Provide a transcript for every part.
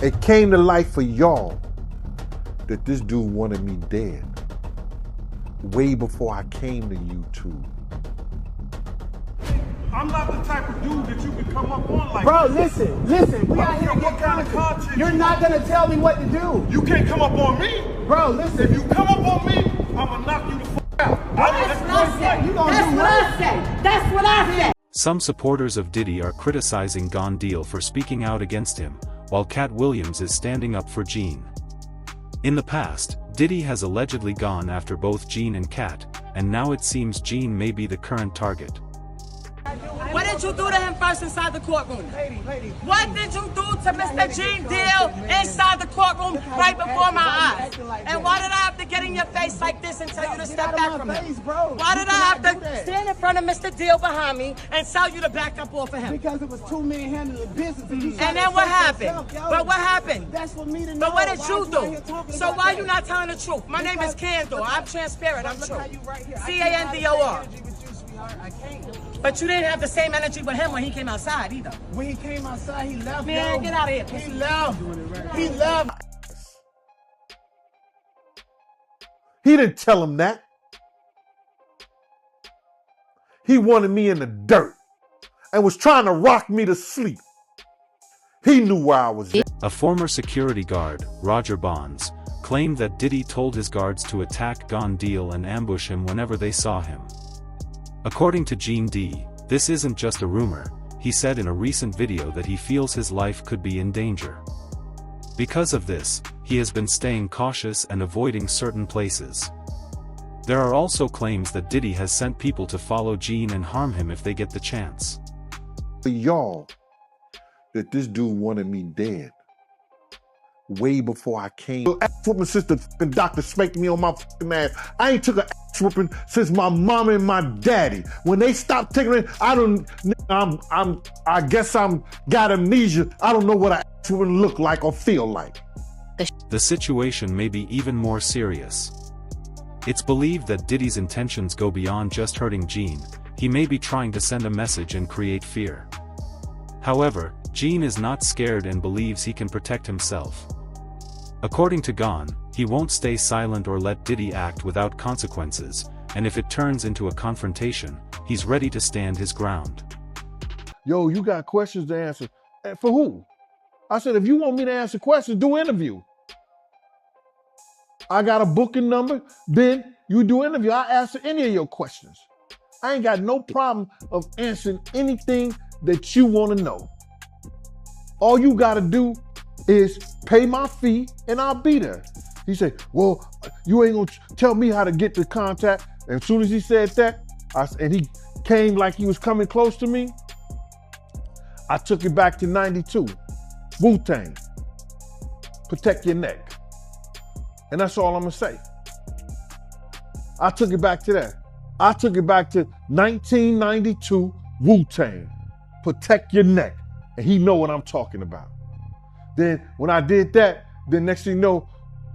It came to light for y'all that this dude wanted me dead way before I came to YouTube. I'm not the type of dude that you can come up on like Bro, this. listen, we out here to get content. You're not gonna tell me what to do. You can't come up on me. Bro, listen. If you come up on me, I'm gonna knock you the fuck out. That's what I say. That's what I say. Some supporters of Diddy are criticizing Gone Deal for speaking out against him, while Katt Williams is standing up for Gene. In the past, Diddy has allegedly gone after both Gene and Katt, and now it seems Gene may be the current target. What did you do to him first inside the courtroom? What did you do to Mr. Gene Deal inside the courtroom right before my eyes? And why did I have to get in your face like this and tell you to step back from him? Why did I have to stand in front of Mr. Deal behind me and tell you to back up off of him? Because it was two men handling business. And then what happened? But what happened? That's for me to know. But what did you do? So why are you not telling the truth? My name is Candor. I'm transparent. I'm true. C-A-N-D-O-R. I can't. But you didn't have the same energy with him when he came outside either. When he came outside, he left. Man, get out of here. He left. He left. He didn't tell him that. He wanted me in the dirt and was trying to rock me to sleep. He knew where I was at. A former security guard, Roger Bonds, claimed that Diddy told his guards to attack Gone Deal and ambush him whenever they saw him. According to Gene D, this isn't just a rumor. He said in a recent video that he feels his life could be in danger. Because of this, he has been staying cautious and avoiding certain places. There are also claims that Diddy has sent people to follow Gene and harm him if they get the chance. For y'all, that this dude wanted me dead way before I came. Ass whooping since the fucking doctor spanked me on my fucking ass. I ain't took a ass whooping since my mama and my daddy. When they stopped taking it, I guess I'm got amnesia. I don't know what an ass whooping look like or feel like. The situation may be even more serious. It's believed that Diddy's intentions go beyond just hurting Gene. He may be trying to send a message and create fear. However, Gene is not scared and believes he can protect himself. According to Gone, he won't stay silent or let Diddy act without consequences, and if it turns into a confrontation, he's ready to stand his ground. Yo, you got questions to answer. For who? I said, if you want me to answer questions, do interview. I got a booking number, then you do interview. I answer any of your questions. I ain't got no problem of answering anything that you want to know. All you got to do is pay my fee and I'll be there. He said, well, you ain't going to tell me how to get the contact. And as soon as he said that, and he came like he was coming close to me, I took it back to 92. Wu-Tang. Protect your neck. And that's all I'm going to say. I took it back to that. I took it back to 1992 Wu-Tang. Protect your neck. And he know what I'm talking about. Then when I did that, then next thing you know,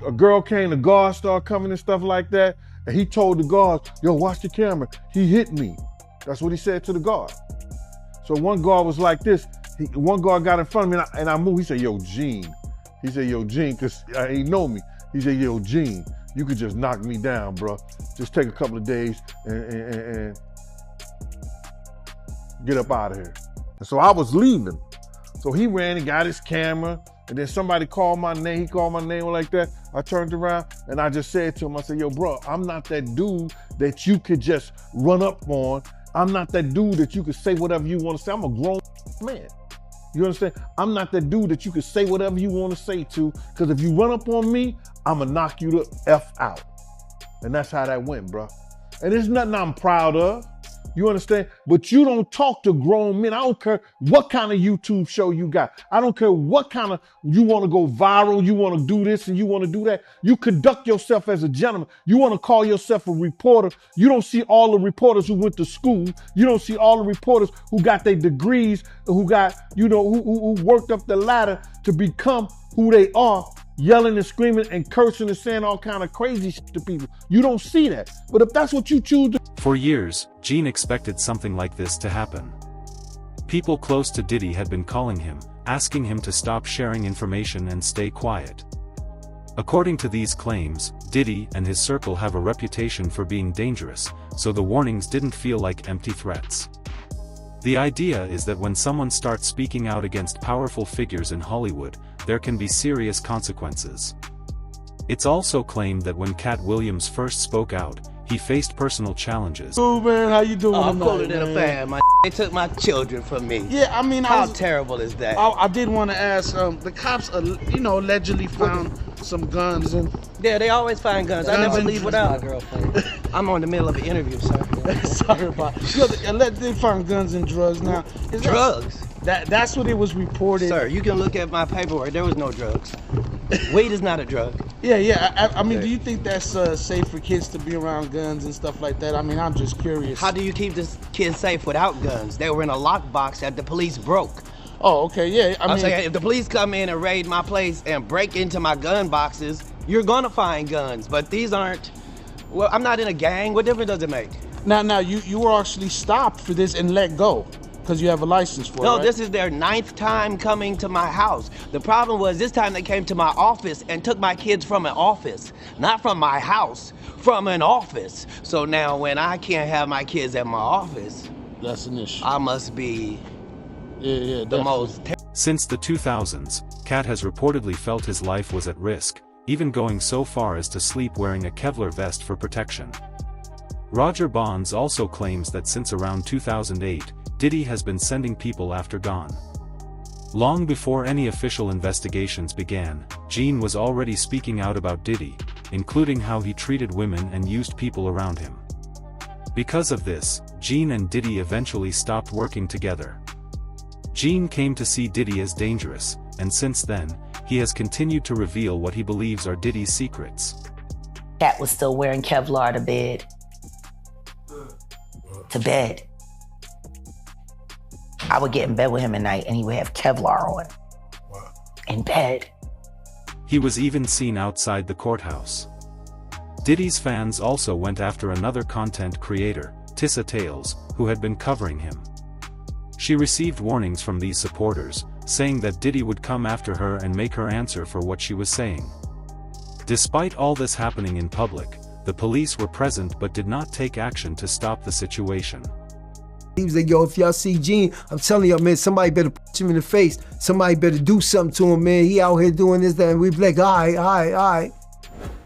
a girl came, the guards started coming and stuff like that. And he told the guards, yo, watch the camera. He hit me. That's what he said to the guard. So one guard was like this. One guard got in front of me and I moved. He said, yo, Gene. He said, yo, Gene, because he know me. He said, yo, Gene, you could just knock me down, bro. Just take a couple of days and get up out of here. And so I was leaving. So he ran and got his camera, and then somebody called my name. He called my name like that. I turned around and I just said to him, I said, yo, bro, I'm not that dude that you could just run up on. I'm not that dude that you could say whatever you want to say. I'm a grown man. You understand? I'm not that dude that you could say whatever you want to say to, because if you run up on me, I'm going to knock you the F out. And that's how that went, bro. And there's nothing I'm proud of. You understand? But you don't talk to grown men. I don't care what kind of YouTube show you got. I don't care what kind of, you want to go viral, you want to do this and you want to do that. You conduct yourself as a gentleman. You want to call yourself a reporter. You don't see all the reporters who went to school. You don't see all the reporters who got their degrees, who got, who worked up the ladder to become who they are, yelling and screaming and cursing and saying all kind of crazy shit to people. You don't see that. But if that's what you choose to... For years, Gene expected something like this to happen. People close to Diddy had been calling him, asking him to stop sharing information and stay quiet. According to these claims, Diddy and his circle have a reputation for being dangerous, so the warnings didn't feel like empty threats. The idea is that when someone starts speaking out against powerful figures in Hollywood, there can be serious consequences. It's also claimed that when Katt Williams first spoke out, he faced personal challenges. Oh man, how you doing? I'm tonight, cooler than a fan. They took my children from me. Yeah, I mean, how terrible is that? I did want to ask. The cops, allegedly found some guns and. Yeah, they always find guns. I never leave without my girlfriend. I'm on the middle of an interview, sir. Sorry about. They found guns and drugs now. Drugs? That's what it was reported. Sir, you can look at my paperwork. There was no drugs. Weed is not a drug. Yeah. I mean, do you think that's safe for kids to be around guns and stuff like that? I mean, I'm just curious. How do you keep this kids safe without guns? They were in a lockbox that the police broke. Oh, okay, yeah. I'm saying, if the police come in and raid my place and break into my gun boxes, you're gonna find guns. But these aren't. Well, I'm not in a gang. What difference does it make? Now, you were actually stopped for this and let go. Because you have a license for it, No, right? This is their 9th time coming to my house. The problem was this time they came to my office and took my kids from an office. Not from my house, from an office. So now when I can't have my kids at my office, that's an issue. I must be the most. Since the 2000s, Katt has reportedly felt his life was at risk, even going so far as to sleep wearing a Kevlar vest for protection. Roger Bonds also claims that since around 2008, Diddy has been sending people after Gone. Long before any official investigations began, Gene was already speaking out about Diddy, including how he treated women and used people around him. Because of this, Gene and Diddy eventually stopped working together. Gene came to see Diddy as dangerous, and since then, he has continued to reveal what he believes are Diddy's secrets. Katt was still wearing Kevlar to bed. To bed. I would get in bed with him at night and he would have Kevlar on. Wow. In bed. He was even seen outside the courthouse. Diddy's fans also went after another content creator, Tissa Tales, who had been covering him. She received warnings from these supporters, saying that Diddy would come after her and make her answer for what she was saying. Despite all this happening in public, the police were present but did not take action to stop the situation. He was like, yo, if y'all see Gene, I'm telling y'all, man, somebody better punch him in the face. Somebody better do something to him, man. He out here doing this, that, and we'd be like, all right.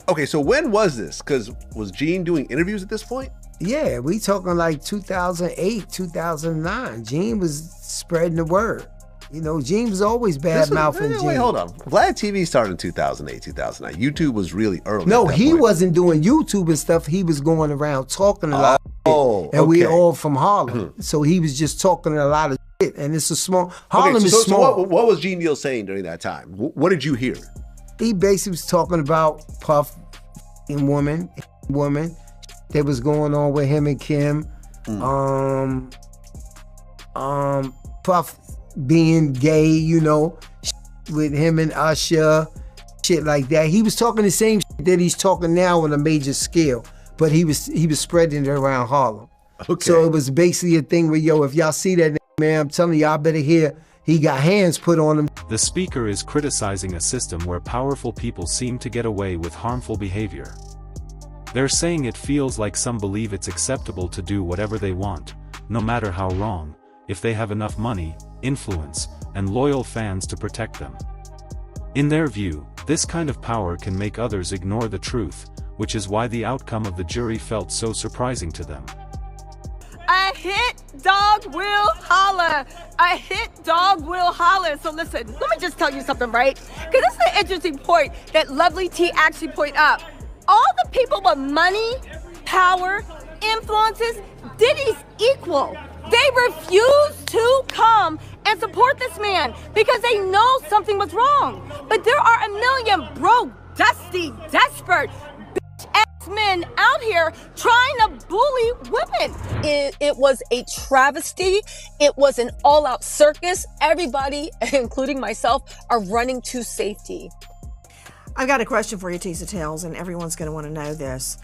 Okay, so when was this? Because was Gene doing interviews at this point? Yeah, we talking like 2008, 2009. Gene was spreading the word. You know, Gene was always bad-mouthing Gene. Wait, hold on. Vlad TV started in 2008, 2009. YouTube was really early. No, he wasn't doing YouTube and stuff. He was going around talking a lot of shit. And we all from Harlem. So he was just talking a lot of shit. And it's a small, Harlem is small. So what was Gene Deal saying during that time? What did you hear? He basically was talking about Puff and woman that was going on with him and Kim. Puff being gay, you know, with him and Usher, shit like that. He was talking the same shit that he's talking now on a major scale, but he was spreading it around Harlem. Okay. So it was basically a thing where, yo, if y'all see that, man, I'm telling y'all better hear, he got hands put on him. The speaker is criticizing a system where powerful people seem to get away with harmful behavior. They're saying it feels like some believe it's acceptable to do whatever they want, no matter how wrong, if they have enough money, influence, and loyal fans to protect them. In their view, this kind of power can make others ignore the truth, which is why the outcome of the jury felt so surprising to them. A hit dog will holler. A hit dog will holler. So listen, let me just tell you something, right? Because this is an interesting point that Lovely T actually point out. All the people with money, power, influences, Diddy's equal. They refuse to come and support this man because they know something was wrong. But there are a million broke, dusty, desperate, bitch-ass men out here trying to bully women. It was a travesty. It was an all-out circus. Everybody, including myself, are running to safety. I've got a question for you, Tissa Tales, and everyone's going to want to know this.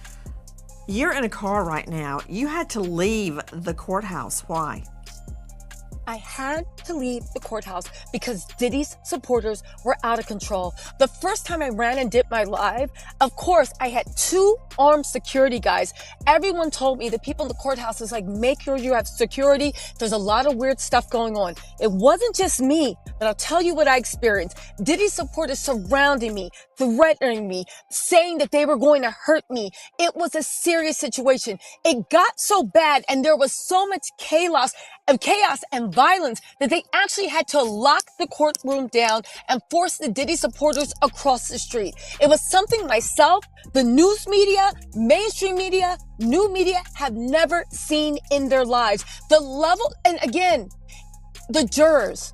You're in a car right now. You had to leave the courthouse. Why? I had to leave the courthouse because Diddy's supporters were out of control. The first time I ran and did my live, of course, I had 2 armed security guys. Everyone told me, the people in the courthouse is like, make sure you have security. There's a lot of weird stuff going on. It wasn't just me, but I'll tell you what I experienced. Diddy's supporters surrounding me, threatening me, saying that they were going to hurt me. It was a serious situation. It got so bad and there was so much chaos and violence that they actually had to lock the courtroom down and force the Diddy supporters across the street. It was something myself, the news media, mainstream media, new media have never seen in their lives. The level, and again, the jurors,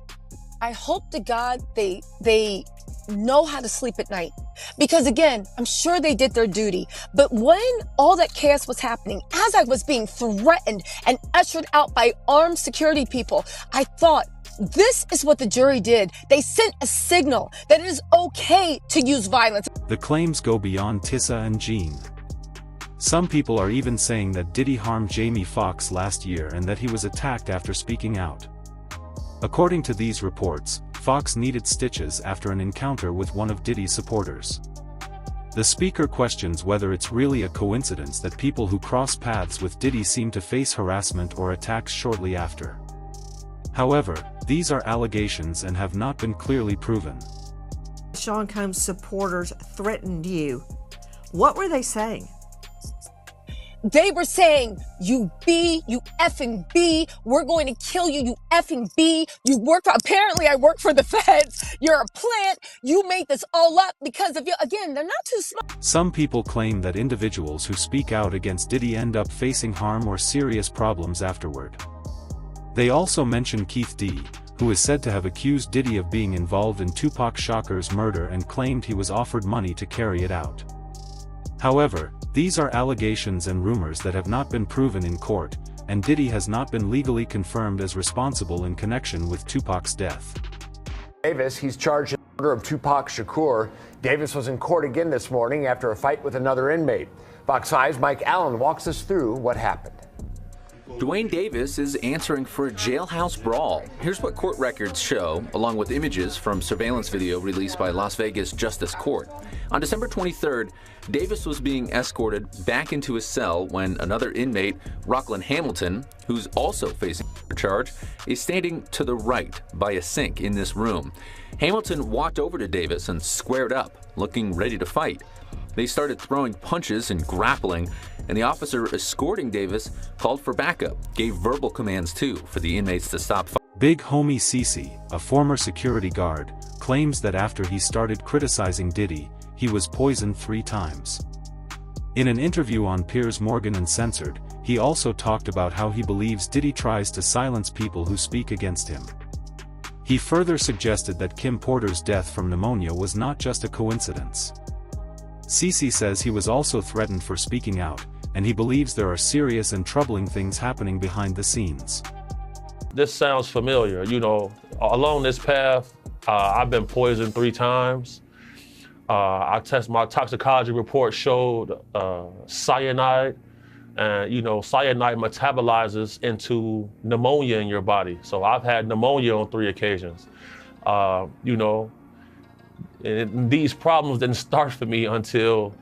I hope to God they know how to sleep at night. Because again, I'm sure they did their duty. But when all that chaos was happening, as I was being threatened and ushered out by armed security people, I thought, this is what the jury did. They sent a signal that it is okay to use violence. The claims go beyond Tissa and Gene. Some people are even saying that Diddy harmed Jamie Foxx last year and that he was attacked after speaking out. According to these reports, Fox needed stitches after an encounter with one of Diddy's supporters. The speaker questions whether it's really a coincidence that people who cross paths with Diddy seem to face harassment or attacks shortly after. However, these are allegations and have not been clearly proven. Sean Combs supporters threatened you. What were they saying? They were saying, you effing B, we're going to kill you, you effing B. Apparently I work for the feds. You're a plant. You made this all up because of you. Again, they're not too smart. Some people claim that individuals who speak out against Diddy end up facing harm or serious problems afterward. They also mention Keith D, who is said to have accused Diddy of being involved in Tupac Shakur's murder and claimed he was offered money to carry it out. However, these are allegations and rumors that have not been proven in court, and Diddy has not been legally confirmed as responsible in connection with Tupac's death. Davis, he's charged in the murder of Tupac Shakur. Davis was in court again this morning after a fight with another inmate. Fox 5's Mike Allen walks us through what happened. Dwayne Davis is answering for a jailhouse brawl. Here's what court records show, along with images from surveillance video released by Las Vegas Justice Court. On December 23rd, Davis was being escorted back into his cell when another inmate, Rockland Hamilton, who's also facing a charge, is standing to the right by a sink in this room. Hamilton walked over to Davis and squared up, looking ready to fight. They started throwing punches and grappling, and the officer escorting Davis called for backup, gave verbal commands too for the inmates to stop fighting. Big Homie Cece, a former security guard, claims that after he started criticizing Diddy, he was poisoned 3 times. In an interview on Piers Morgan Uncensored, he also talked about how he believes Diddy tries to silence people who speak against him. He further suggested that Kim Porter's death from pneumonia was not just a coincidence. Cece says he was also threatened for speaking out, and he believes there are serious and troubling things happening behind the scenes. This sounds familiar. You know, along this path, I've been poisoned 3 times. My toxicology report showed cyanide, and you know, cyanide metabolizes into pneumonia in your body. So I've had pneumonia on 3 occasions. You know, and these problems didn't start for me until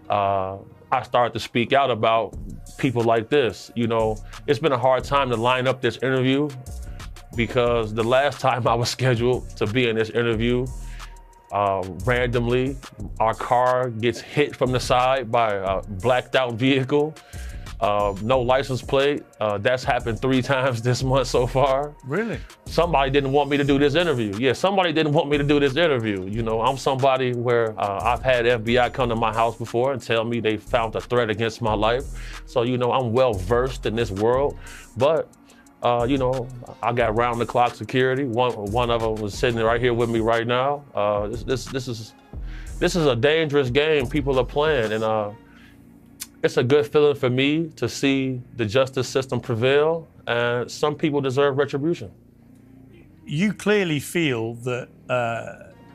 I started to speak out about people like this. You know, it's been a hard time to line up this interview because the last time I was scheduled to be in this interview, randomly, our car gets hit from the side by a blacked out vehicle. No license plate. That's happened 3 times this month so far. Really? Somebody didn't want me to do this interview. Yeah, somebody didn't want me to do this interview. You know, I'm somebody where I've had FBI come to my house before and tell me they found a threat against my life. So, you know, I'm well versed in this world. But, you know, I got round the clock security. One of them was sitting right here with me right now. This is a dangerous game people are playing, and it's a good feeling for me to see the justice system prevail, and some people deserve retribution. You clearly feel that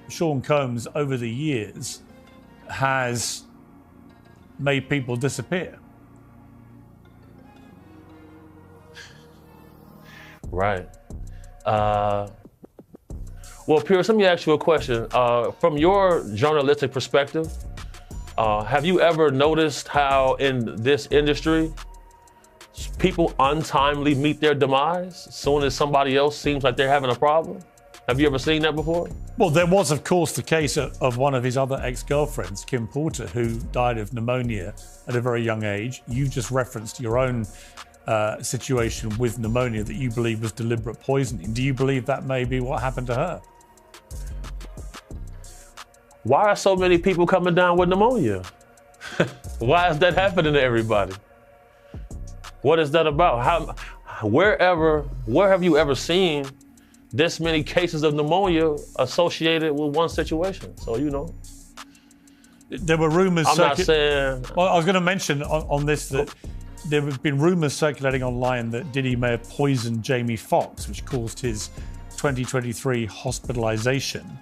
Sean Combs, over the years, has made people disappear. Right. Well, Pierce, let me ask you a question. From your journalistic perspective, have you ever noticed how in this industry, people untimely meet their demise as soon as somebody else seems like they're having a problem? Have you ever seen that before? Well, there was, of course, the case of one of his other ex-girlfriends, Kim Porter, who died of pneumonia at a very young age. You just referenced your own situation with pneumonia that you believe was deliberate poisoning. Do you believe that may be what happened to her? Why are so many people coming down with pneumonia? Why is that happening to everybody? What is that about? Where have you ever seen this many cases of pneumonia associated with one situation? So, you know. There were rumors. I'm not saying. Well, I was going to mention on this that there have been rumors circulating online that Diddy may have poisoned Jamie Foxx, which caused his 2023 hospitalization.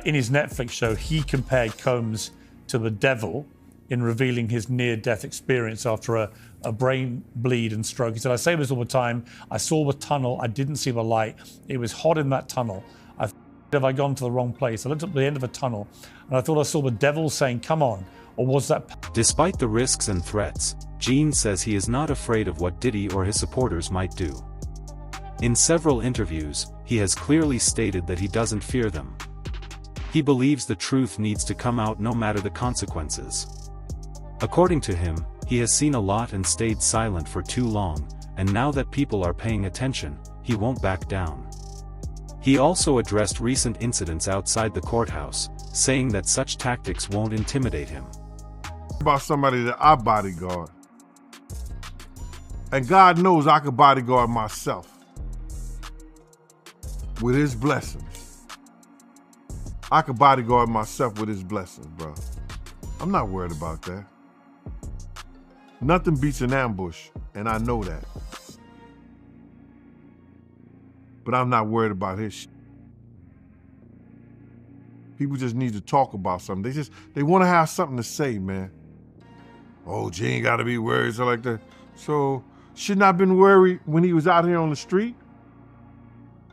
In his Netflix show, he compared Combs to the devil in revealing his near-death experience after a brain bleed and stroke. He said, I say this all the time. I saw the tunnel. I didn't see the light. It was hot in that tunnel. Have I gone to the wrong place? I looked up the end of a tunnel and I thought I saw the devil saying, come on. Or was that... Despite the risks and threats, Gene says he is not afraid of what Diddy or his supporters might do. In several interviews, he has clearly stated that he doesn't fear them. He believes the truth needs to come out no matter the consequences. According to him, he has seen a lot and stayed silent for too long, and now that people are paying attention, he won't back down. He also addressed recent incidents outside the courthouse, saying that such tactics won't intimidate him. About somebody that I bodyguard. And God knows I could bodyguard myself with his blessings. I could bodyguard myself with his blessings, bro. I'm not worried about that. Nothing beats an ambush, and I know that. But I'm not worried about his shit. People just need to talk about something. They want to have something to say, man. Oh, Gene got to be worried, so like that. So, shouldn't I have been worried when he was out here on the street?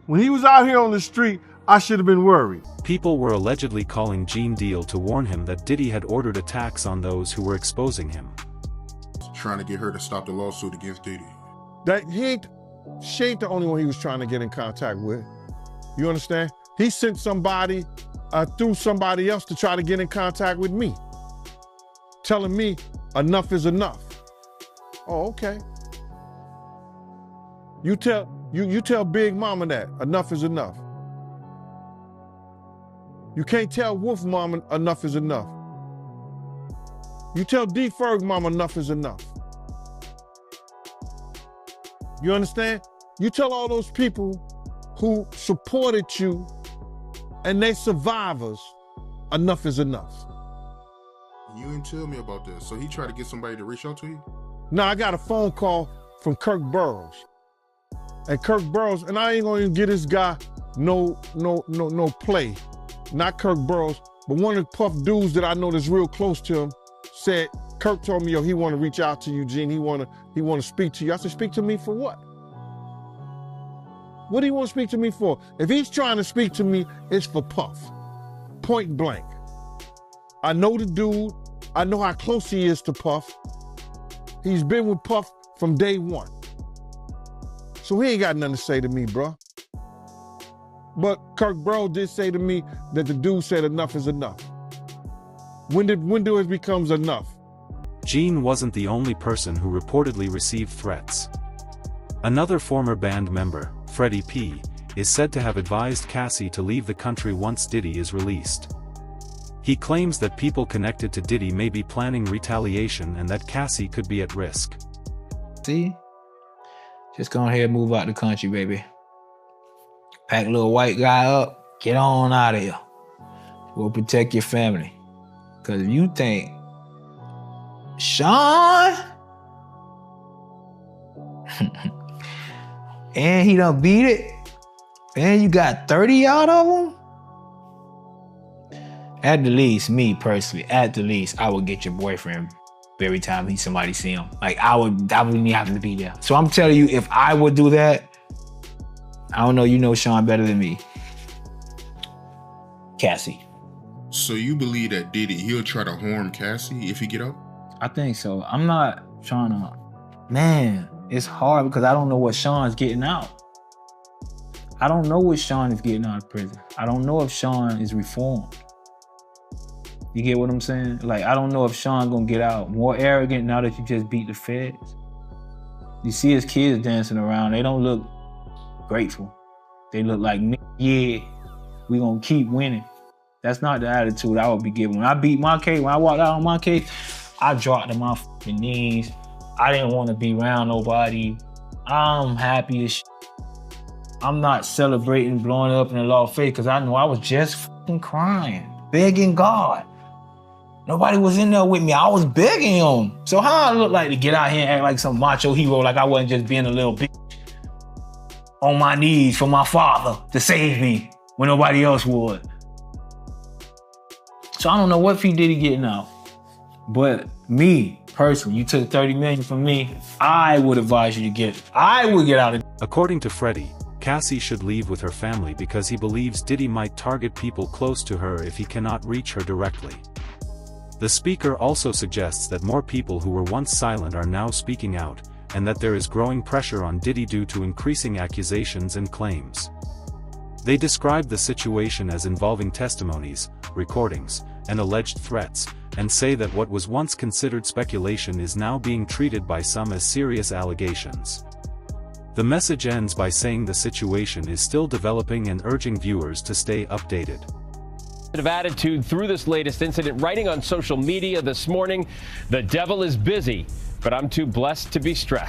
When he was out here on the street, I should have been worried. People were allegedly calling Gene Deal to warn him that Diddy had ordered attacks on those who were exposing him. Trying to get her to stop the lawsuit against Diddy. She ain't the only one he was trying to get in contact with. You understand? He sent somebody through somebody else to try to get in contact with me, telling me enough is enough. Oh, okay. You tell Big Mama that enough is enough. You can't tell Wolf Mama enough is enough. You tell D. Ferg Mama enough is enough. You understand? You tell all those people who supported you and they survivors, enough is enough. You didn't tell me about that. So he tried to get somebody to reach out to you? No, I got a phone call from Kirk Burrows. And Kirk Burrows, and I ain't gonna even get this guy no play. Not Kirk Burrows, but one of the Puff dudes that I know that's real close to him said, Kirk told me, yo, he want to reach out to you, Gene. He want to speak to you. I said, speak to me for what? What do you want to speak to me for? If he's trying to speak to me, it's for Puff. Point blank. I know the dude. I know how close he is to Puff. He's been with Puff from day one. So he ain't got nothing to say to me, bro. But Kirk Burrows did say to me that the dude said enough is enough. When do it becomes enough? Gene wasn't the only person who reportedly received threats. Another former band member, Freddie P., is said to have advised Cassie to leave the country once Diddy is released. He claims that people connected to Diddy may be planning retaliation and that Cassie could be at risk. See? Just go ahead and move out the country, baby. Pack a little white guy up, get on out of here. We'll protect your family. Because if you think, Sean, and he done beat it, and you got 30 out of him, at the least, me personally, at the least, I would get your boyfriend every time somebody see him. Like, I wouldn't have to be there. So I'm telling you, if I would do that, I don't know, you know Sean better than me. Cassie. So you believe that Diddy, he'll try to harm Cassie if he get out? I think so. I'm not trying to, man, it's hard because I don't know what Sean's getting out. I don't know what Sean is getting out of prison. I don't know if Sean is reformed. You get what I'm saying? Like, I don't know if Sean gonna get out more arrogant now that you just beat the feds. You see his kids dancing around, they don't look grateful. They look like, yeah, we gonna keep winning. That's not the attitude I would be giving. When I beat my case, when I walked out on my case, I dropped to my fucking knees. I didn't want to be around nobody. I'm happy as shit. I'm not celebrating blowing up in the law face because I know I was just fucking crying, begging God. Nobody was in there with me. I was begging him. So how I look like to get out here and act like some macho hero, like I wasn't just being a little bitch on my knees for my father to save me when nobody else would. So I don't know what P. Diddy getting out. But me, personally, you took $30 million from me, I would advise you to get it. I would get out of it. According to Freddie, Cassie should leave with her family because he believes Diddy might target people close to her if he cannot reach her directly. The speaker also suggests that more people who were once silent are now speaking out, and that there is growing pressure on Diddy due to increasing accusations and claims. They describe the situation as involving testimonies, recordings, and alleged threats, and say that what was once considered speculation is now being treated by some as serious allegations. The message ends by saying the situation is still developing and urging viewers to stay updated. Of attitude through this latest incident, writing on social media this morning, the devil is busy, but I'm too blessed to be stressed.